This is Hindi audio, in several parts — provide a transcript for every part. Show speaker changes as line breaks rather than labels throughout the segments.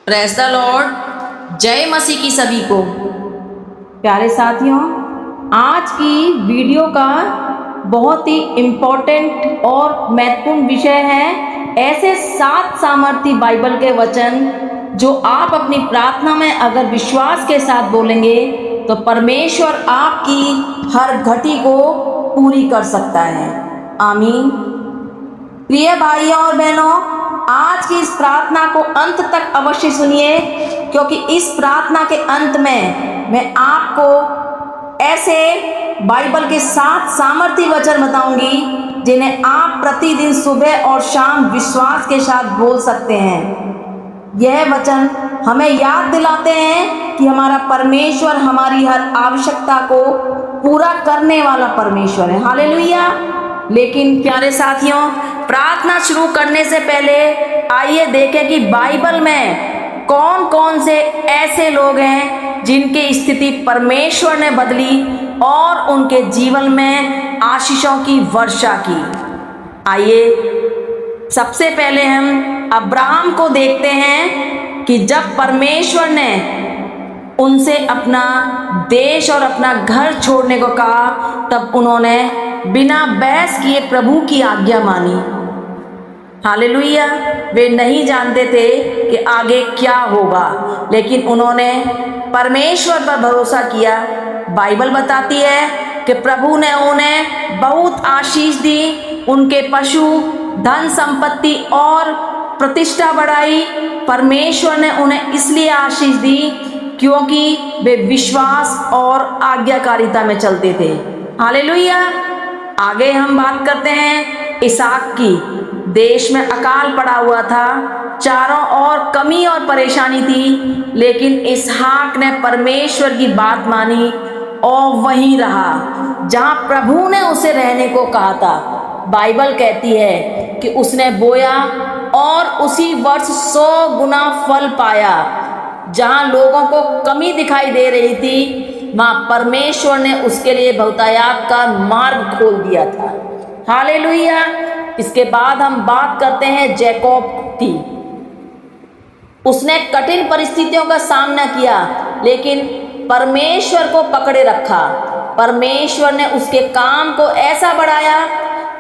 Praise the Lord. जय मसीह की सभी को। प्यारे साथियों, आज की वीडियो का बहुत ही इम्पोर्टेंट और महत्वपूर्ण विषय है ऐसे 7 सामर्थी बाइबल के वचन जो आप अपनी प्रार्थना में अगर विश्वास के साथ बोलेंगे तो परमेश्वर आपकी हर घटी को पूरी कर सकता है। आमीन। प्रिय भाइयों और बहनों, आज की इस प्रार्थना को अंत तक अवश्य सुनिए, क्योंकि इस प्रार्थना के अंत में मैं आपको ऐसे बाइबल के 7 सामर्थी वचन बताऊंगी जिन्हें आप प्रतिदिन सुबह और शाम विश्वास के साथ बोल सकते हैं। यह वचन हमें याद दिलाते हैं कि हमारा परमेश्वर हमारी हर आवश्यकता को पूरा करने वाला परमेश्वर है। हालेलुया। लेकिन प्यारे साथियों, प्रार्थना शुरू करने से पहले आइए देखें कि बाइबल में कौन कौन से ऐसे लोग हैं जिनकी स्थिति परमेश्वर ने बदली और उनके जीवन में आशीषों की वर्षा की। आइए सबसे पहले हम अब्राहम को देखते हैं कि जब परमेश्वर ने उनसे अपना देश और अपना घर छोड़ने को कहा, तब उन्होंने बिना बहस किए प्रभु की आज्ञा मानी। हालेलुया। वे नहीं जानते थे कि आगे क्या होगा, लेकिन उन्होंने परमेश्वर पर भरोसा किया। बाइबल बताती है कि प्रभु ने उन्हें बहुत आशीष दी, उनके पशु, धन संपत्ति और प्रतिष्ठा बढ़ाई। परमेश्वर ने उन्हें इसलिए आशीष दी क्योंकि वे विश्वास और आज्ञाकारिता में चलते थे। हालेलुया। आगे हम बात करते हैं इसहाक की। देश में अकाल पड़ा हुआ था, चारों ओर कमी और परेशानी थी, लेकिन इसहाक ने परमेश्वर की बात मानी और वहीं रहा जहां प्रभु ने उसे रहने को कहा था। बाइबल कहती है कि उसने बोया और उसी वर्ष 100 गुना फल पाया। जहां लोगों को कमी दिखाई दे रही थी, मां परमेश्वर ने उसके लिए बहुतायात का मार्ग खोल दिया था। हालेलुया। इसके बाद हम बात करते हैं जैकब की। उसने कठिन परिस्थितियों का सामना किया, लेकिन परमेश्वर को पकड़े रखा। परमेश्वर ने उसके काम को ऐसा बढ़ाया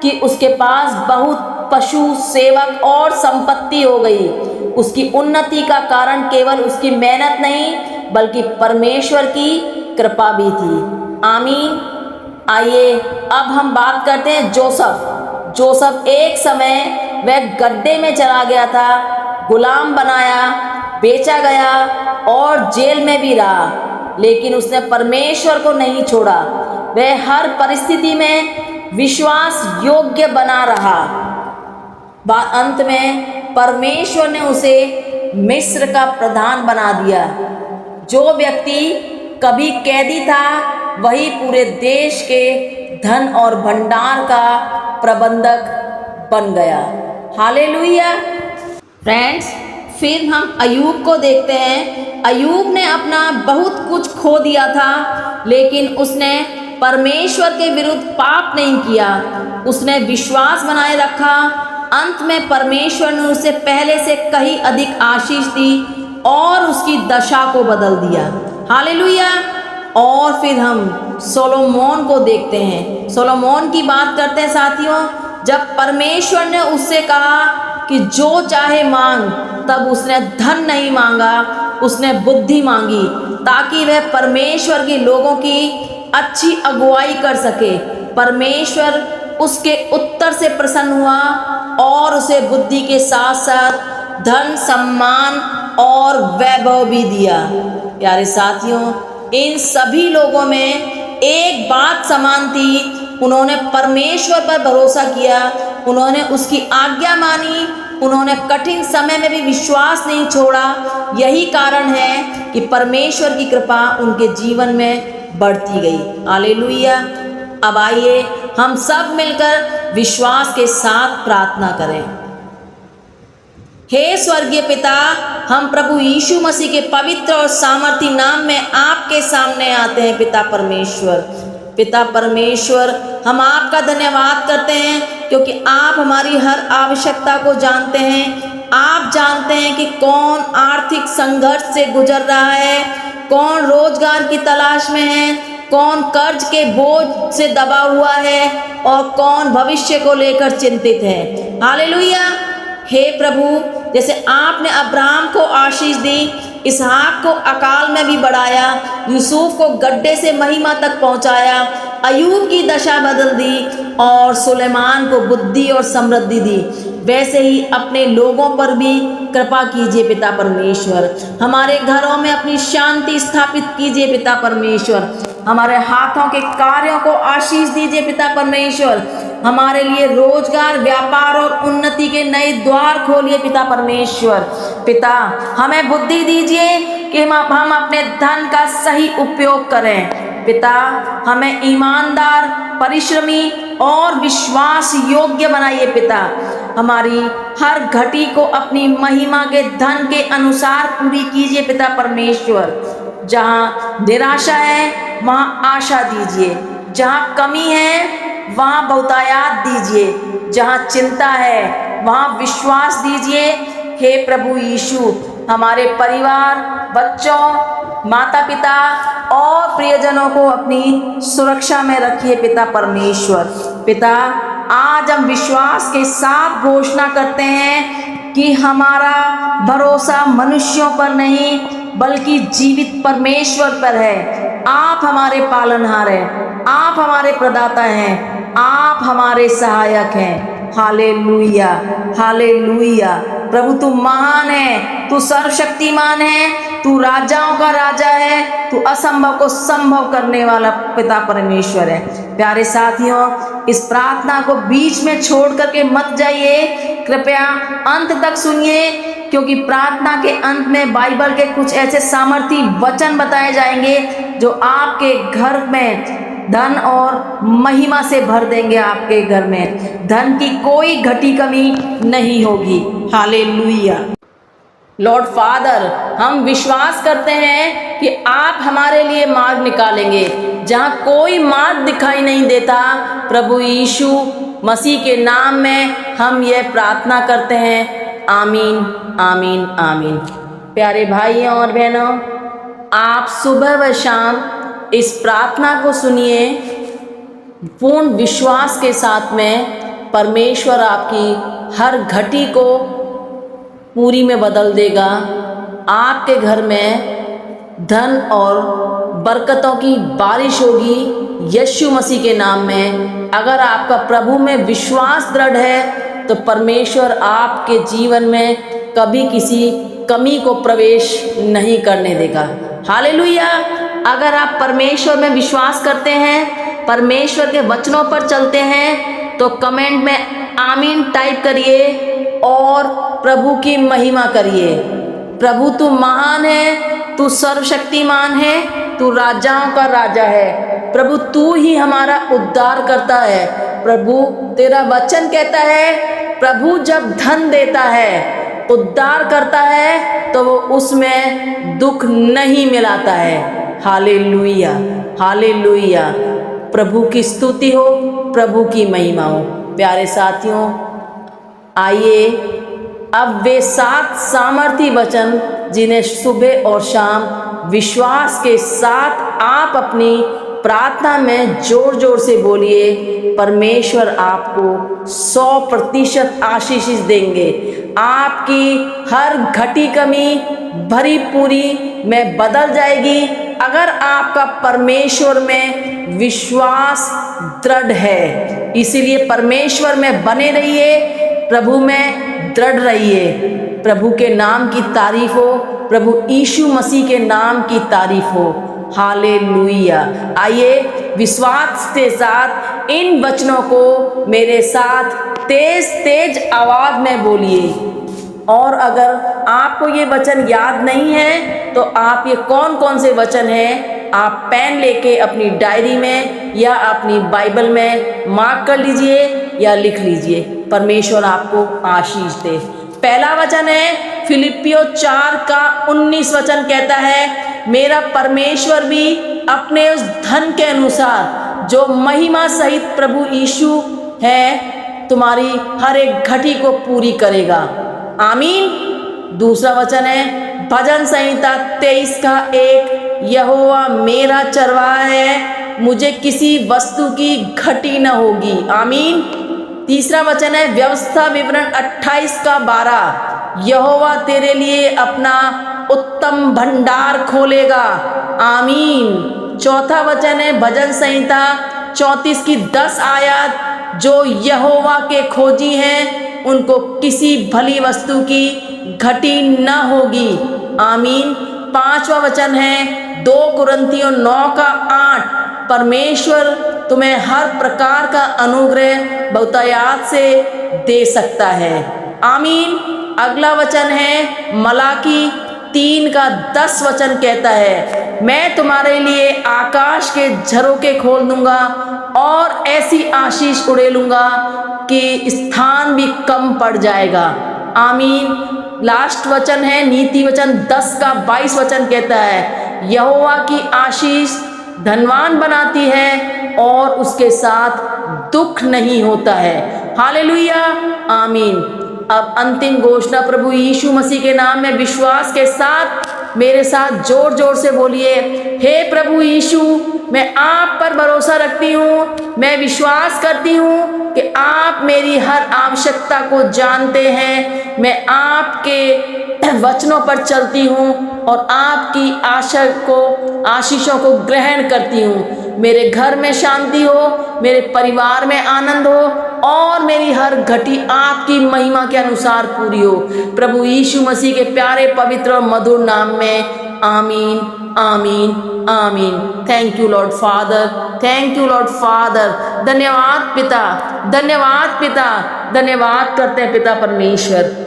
कि उसके पास बहुत पशु, सेवक और संपत्ति हो गई। उसकी उन्नति का कारण केवल उसकी मेहनत नहीं, बल्कि परमेश्वर की कृपा भी थी। आमीन। आइए अब हम बात करते हैं जोसेफ। एक समय वह गड्ढे में चला गया था, गुलाम बनाया, बेचा गया और जेल में भी रहा, लेकिन उसने परमेश्वर को नहीं छोड़ा। वह हर परिस्थिति में विश्वास योग्य बना रहा। अंत में परमेश्वर ने उसे मिस्र का प्रधान बना दिया। जो व्यक्ति कभी कैदी था, वही पूरे देश के धन और भंडार का प्रबंधक बन गया। हालेलुया। फ्रेंड्स, फिर हम अय्यूब को देखते हैं। अय्यूब ने अपना बहुत कुछ खो दिया था, लेकिन उसने परमेश्वर के विरुद्ध पाप नहीं किया। उसने विश्वास बनाए रखा। अंत में परमेश्वर ने उसे पहले से कहीं अधिक आशीष दी और उसकी दशा को बदल दिया। हालेलुया। और फिर हम सोलोमोन को देखते हैं। सोलोमोन की बात करते हैं साथियों। जब परमेश्वर ने उससे कहा कि जो चाहे मांग, तब उसने धन नहीं मांगा, उसने बुद्धि मांगी, ताकि वह परमेश्वर के लोगों की अच्छी अगुवाई कर सके। परमेश्वर उसके उत्तर से प्रसन्न हुआ और उसे बुद्धि के साथ साथ धन, सम्मान और वैभव भी दिया। प्यारे साथियों, इन सभी लोगों में एक बात समान थी। उन्होंने परमेश्वर पर भरोसा किया, उन्होंने उसकी आज्ञा मानी, उन्होंने कठिन समय में भी विश्वास नहीं छोड़ा। यही कारण है कि परमेश्वर की कृपा उनके जीवन में बढ़ती गई। हालेलुया। अब आइए हम सब मिलकर विश्वास के साथ प्रार्थना करें। हे स्वर्गीय पिता, हम प्रभु यीशु मसीह के पवित्र और सामर्थी नाम में आपके सामने आते हैं। पिता परमेश्वर, हम आपका धन्यवाद करते हैं क्योंकि आप हमारी हर आवश्यकता को जानते हैं। आप जानते हैं कि कौन आर्थिक संघर्ष से गुजर रहा है, कौन रोजगार की तलाश में है, कौन कर्ज के बोझ से दबा हुआ है और कौन भविष्य को लेकर चिंतित है। हालेलुया। हे प्रभु, जैसे आपने अब्राहम को आशीष दी, इसहाक को अकाल में भी बढ़ाया, यूसुफ को गड्ढे से महिमा तक पहुंचाया, अयूब की दशा बदल दी और सुलेमान को बुद्धि और समृद्धि दी, वैसे ही अपने लोगों पर भी कृपा कीजिए पिता परमेश्वर। हमारे घरों में अपनी शांति स्थापित कीजिए पिता परमेश्वर। हमारे हाथों के कार्यों को आशीष दीजिए पिता परमेश्वर। हमारे लिए रोजगार, व्यापार और उन्नति के नए द्वार खोलिए पिता परमेश्वर। पिता, हमें बुद्धि दीजिए कि हम अपने धन का सही उपयोग करें। पिता, हमें ईमानदार, परिश्रमी और विश्वास योग्य बनाइए पिता। हमारी हर घटी को अपनी महिमा के धन के अनुसार पूरी कीजिए पिता परमेश्वर। जहाँ निराशा है वहाँ आशा दीजिए, जहाँ कमी है वहाँ बहुतायात दीजिए, जहाँ चिंता है वहाँ विश्वास दीजिए। हे प्रभु यीशु, हमारे परिवार, बच्चों, माता पिता और प्रियजनों को अपनी सुरक्षा में रखिए पिता परमेश्वर। पिता, आज हम विश्वास के साथ घोषणा करते हैं कि हमारा भरोसा मनुष्यों पर नहीं बल्कि जीवित परमेश्वर पर है। आप हमारे पालनहार हैं, आप हमारे प्रदाता हैं, आप हमारे सहायक हैं। Hallelujah, hallelujah. प्रभु तू महान है, तू सर्वशक्तिमान है, तू राजाओं का राजा है, तू असंभव को संभव करने वाला पिता परमेश्वर है। प्यारे साथियों, इस प्रार्थना को बीच में छोड़ करके मत जाइए, कृपया अंत तक सुनिए, क्योंकि प्रार्थना के अंत में बाइबल के कुछ ऐसे सामर्थी वचन बताए जाएंगे जो आपके घर में धन और महिमा से भर देंगे। आपके घर में धन की कोई घटी कमी नहीं होगी। हालेलुया। लॉर्ड फादर, हम विश्वास करते हैं कि आप हमारे लिए मार्ग निकालेंगे जहाँ कोई मार्ग दिखाई नहीं देता। प्रभु यीशु मसीह के नाम में हम यह प्रार्थना करते हैं। आमीन, आमीन, आमीन। प्यारे भाइयों और बहनों, आप सुबह व शाम इस प्रार्थना को सुनिए पूर्ण विश्वास के साथ में। परमेश्वर आपकी हर घटी को पूरी में बदल देगा। आपके घर में धन और बरकतों की बारिश होगी यीशु मसीह के नाम में। अगर आपका प्रभु में विश्वास दृढ़ है तो परमेश्वर आपके जीवन में कभी किसी कमी को प्रवेश नहीं करने देगा। हालेलुया। अगर आप परमेश्वर में विश्वास करते हैं, परमेश्वर के वचनों पर चलते हैं, तो कमेंट में आमीन टाइप करिए और प्रभु की महिमा करिए। प्रभु तू महान है, तू सर्वशक्तिमान है, तू राजाओं का राजा है। प्रभु तू ही हमारा उद्धार करता है। प्रभु तेरा वचन कहता है, प्रभु जब धन देता है, उद्धार करता है, तो वो उसमें दुख नहीं मिलाता है। Hallelujah, hallelujah. प्रभु की स्तुति हो, प्रभु की महिमा हो। प्यारे साथियों, आइए अब वे 7 सामर्थी वचन जिन्हें सुबह और शाम विश्वास के साथ आप अपनी प्रार्थना में जोर जोर से बोलिए। परमेश्वर आपको 100% आशीष देंगे। आपकी हर घटी कमी भरी पूरी में बदल जाएगी अगर आपका परमेश्वर में विश्वास दृढ़ है। इसीलिए परमेश्वर में बने रहिए, प्रभु में दृढ़ रहिए। प्रभु के नाम की तारीफ हो, प्रभु यीशु मसीह के नाम की तारीफ हो। हालेलुया। आइए विश्वास के साथ इन वचनों को मेरे साथ तेज तेज आवाज में बोलिए। और अगर आपको ये वचन याद नहीं है तो आप ये कौन कौन से वचन हैं, आप पेन लेके अपनी डायरी में या अपनी बाइबल में मार्क कर लीजिए या लिख लीजिए। परमेश्वर आपको आशीष दे। पहला वचन है फिलिपियों 4 का 19 वचन कहता है, मेरा परमेश्वर भी अपने उस धन के अनुसार जो महिमा सहित प्रभु यीशु है तुम्हारी हर एक घटी को पूरी करेगा। आमीन। दूसरा वचन है भजन संहिता 23 का 1, यहोवा मेरा चरवाहा है, मुझे किसी वस्तु की घटी न होगी। आमीन। तीसरा वचन है व्यवस्था विवरण 28 का 12, यहोवा तेरे लिए अपना उत्तम भंडार खोलेगा। आमीन। चौथा वचन है भजन संहिता 34 की 10 आयत, जो यहोवा के खोजी हैं उनको किसी भली वस्तु की घटी न होगी। आमीन। पांचवा वचन है 2 कुरिन्थियों 9 का 8, परमेश्वर तुम्हें हर प्रकार का अनुग्रह बहुतायत से दे सकता है। आमीन। अगला वचन है मलाकी 3 का 10 वचन कहता है, मैं तुम्हारे लिए आकाश के झरोखे खोल दूंगा और ऐसी आशीष उड़ेलूंगा कि स्थान भी कम पड़ जाएगा। आमीन। लास्ट वचन है नीति वचन 10 का 22 वचन कहता है, यहोवा की आशीष धनवान बनाती है और उसके साथ दुख नहीं होता है। हालेलुया। आमीन। अब अंतिम घोषणा प्रभु यीशु मसीह के नाम में विश्वास के साथ मेरे साथ जोर जोर से बोलिए, हे प्रभु यीशु, मैं आप पर भरोसा रखती हूँ। मैं विश्वास करती हूँ कि आप मेरी हर आवश्यकता को जानते हैं। मैं आपके वचनों पर चलती हूँ और आपकी आशीषों को ग्रहण करती हूँ। मेरे घर में शांति हो, मेरे परिवार में आनंद हो और मेरी हर घटी आपकी महिमा के अनुसार पूरी हो। प्रभु यीशु मसीह के प्यारे पवित्र और मधुर नाम में आमीन, आमीन, आमीन। Thank you Lord father, thank you Lord father. धन्यवाद पिता, धन्यवाद पिता, धन्यवाद करते हैं पिता परमेश्वर।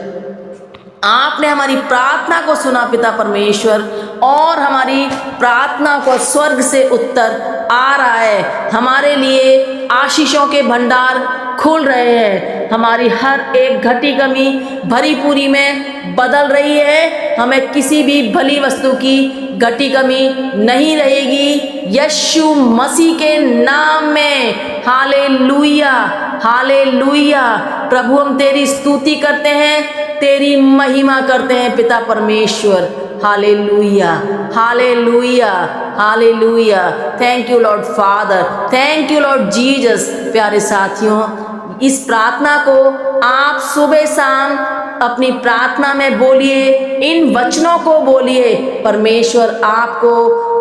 आपने हमारी प्रार्थना को सुना पिता परमेश्वर, और हमारी प्रार्थना को स्वर्ग से उत्तर आ रहा है। हमारे लिए आशीषों के भंडार खुल रहे हैं। हमारी हर एक घटी कमी भरी पूरी में बदल रही है। हमें किसी भी भली वस्तु की घटी कमी नहीं रहेगी, यीशु मसीह के नाम में। Hallelujah, hallelujah. प्रभु हम तेरी स्तुति करते हैं, तेरी महिमा करते हैं पिता परमेश्वर। Hallelujah, hallelujah, hallelujah. Thank you Lord father, thank you Lord Jesus. प्यारे साथियों, इस प्रार्थना को आप सुबह शाम अपनी प्रार्थना में बोलिए, इन वचनों को बोलिए। परमेश्वर आपको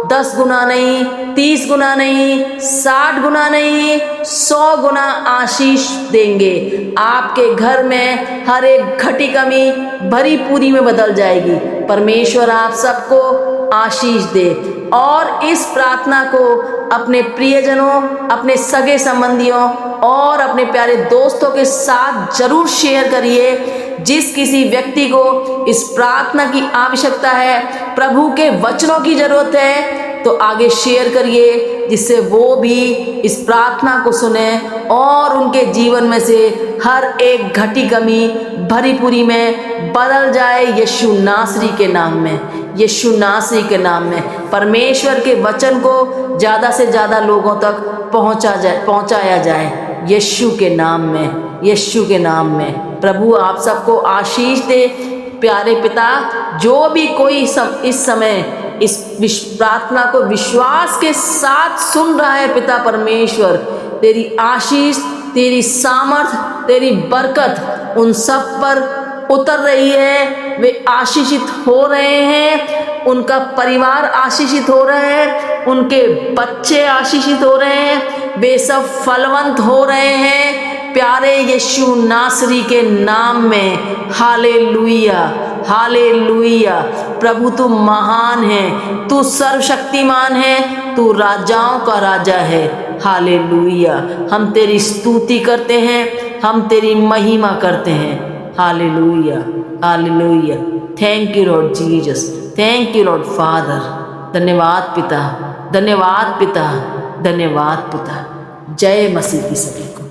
10 गुना नहीं, 30 गुना नहीं, 60 गुना नहीं, 100 गुना आशीष देंगे। आपके घर में हर एक घटी कमी भरी पूरी में बदल जाएगी। परमेश्वर आप सबको आशीष दे। और इस प्रार्थना को अपने प्रियजनों, अपने सगे संबंधियों और अपने प्यारे दोस्तों के साथ जरूर शेयर करिए। जिस किसी व्यक्ति को इस प्रार्थना की आवश्यकता है, प्रभु के वचनों की जरूरत है, तो आगे शेयर करिए, जिससे वो भी इस प्रार्थना को सुने और उनके जीवन में से हर एक घटी कमी भरी पूरी में बदल जाए। यीशु नासरी के नाम में, यीशु नासरी के नाम में परमेश्वर के वचन को ज़्यादा से ज़्यादा लोगों तक पहुँचाया जाए। यीशु के नाम में, यीशु के नाम में। प्रभु आप सबको आशीष दे। प्यारे पिता, जो भी कोई इस समय इस प्रार्थना को विश्वास के साथ सुन रहा है, पिता परमेश्वर, तेरी आशीष, तेरी सामर्थ, तेरी बरकत उन सब पर उतर रही है। वे आशीषित हो रहे हैं, उनका परिवार आशीषित हो रहे हैं, उनके बच्चे आशीषित हो रहे हैं, वे सब फलवंत हो रहे हैं प्यारे यीशु नासरी के नाम में। Hallelujah, hallelujah. प्रभु तू महान है, तू सर्वशक्तिमान है, तू राजाओं का राजा है। हालेलुया। हम तेरी स्तुति करते हैं, हम तेरी महिमा करते हैं। Hallelujah, hallelujah. Thank you Lord Jesus, thank you Lord father. धन्यवाद पिता, धन्यवाद पिता, धन्यवाद पिता। जय मसीह की सभी को।